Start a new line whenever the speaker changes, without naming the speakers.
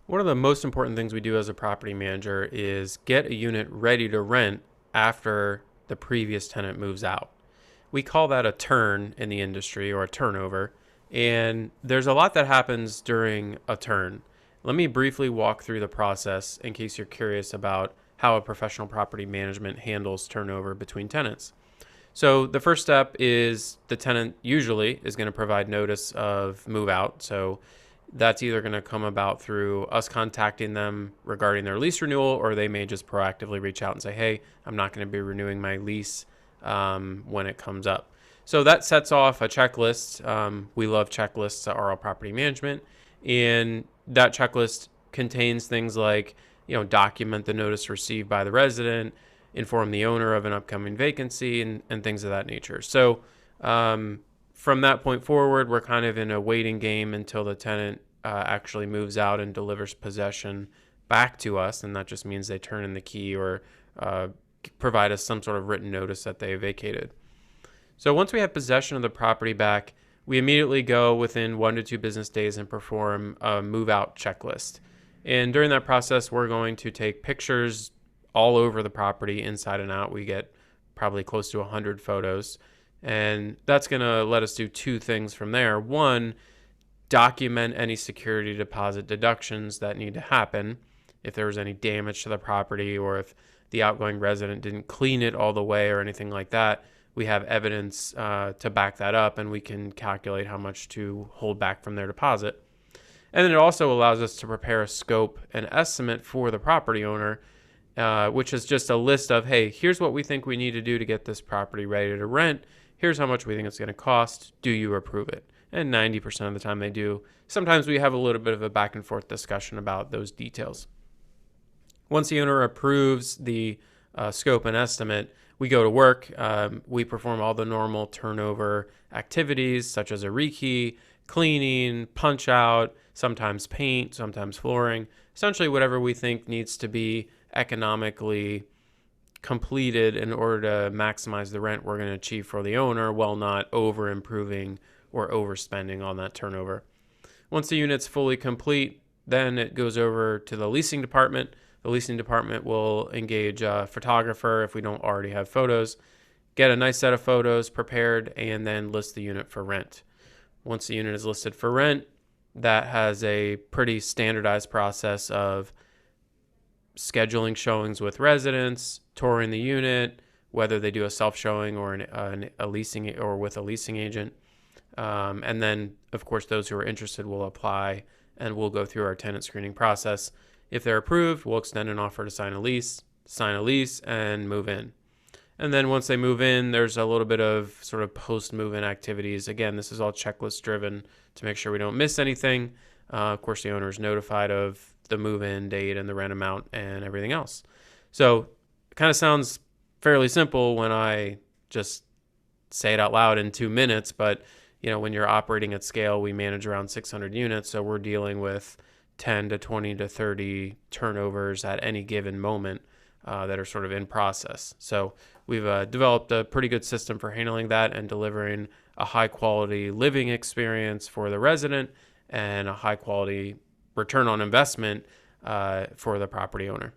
One of the most important things we do as a property manager is get a unit ready to rent after the previous tenant moves out. We call that a turn in the industry, or a turnover, and there's a lot that happens during a turn. Let me briefly walk through the process in case you're curious about how a professional property management handles turnover between tenants. So the first step is the tenant usually is going to provide notice of move out. So that's either going to come about through us contacting them regarding their lease renewal, or they may just proactively reach out and say, hey, I'm not going to be renewing my lease when it comes up. So that sets off a checklist. We love checklists at RL Property Management. And that checklist contains things like, document the notice received by the resident, inform the owner of an upcoming vacancy, and things of that nature. So from that point forward, we're kind of in a waiting game until the tenant actually moves out and delivers possession back to us. And that just means they turn in the key or provide us some sort of written notice that they vacated. So once we have possession of the property back, we immediately go within 1 to 2 business days and perform a move out checklist. And during that process, we're going to take pictures all over the property, inside and out. We get probably close to 100 photos. And that's going to let us do two things from there. One, document any security deposit deductions that need to happen if there was any damage to the property, or if the outgoing resident didn't clean it all the way or anything like that. We have evidence to back that up, and we can calculate how much to hold back from their deposit. And then it also allows us to prepare a scope and estimate for the property owner, which is just a list of, hey, here's what we think we need to do to get this property ready to rent. Here's how much we think it's going to cost. Do you approve it? And 90% of the time they do. Sometimes we have a little bit of a back and forth discussion about those details. Once the owner approves the scope and estimate, we go to work. We perform all the normal turnover activities, such as a rekey, cleaning, punch out, sometimes paint, sometimes flooring, essentially whatever we think needs to be economically completed in order to maximize the rent we're going to achieve for the owner, while not over improving or overspending on that turnover. Once the unit's fully complete, then it goes over to the leasing department. The leasing department will engage a photographer if we don't already have photos, get a nice set of photos prepared, and then list the unit for rent. Once the unit is listed for rent, that has a pretty standardized process of scheduling showings with residents, touring the unit, whether they do a self-showing or a leasing or with a leasing agent. And then, of course, those who are interested will apply, and we'll go through our tenant screening process. If they're approved, we'll extend an offer to sign a lease, and move in. And then once they move in, there's a little bit of sort of post-move-in activities. Again, this is all checklist driven to make sure we don't miss anything. Of course, the owner is notified of the move-in date and the rent amount and everything else. So it kind of sounds fairly simple when I just say it out loud in 2 minutes, but when you're operating at scale, we manage around 600 units, so we're dealing with 10 to 20 to 30 turnovers at any given moment that are sort of in process. So we've developed a pretty good system for handling that and delivering a high quality living experience for the resident and a high quality return on investment for the property owner.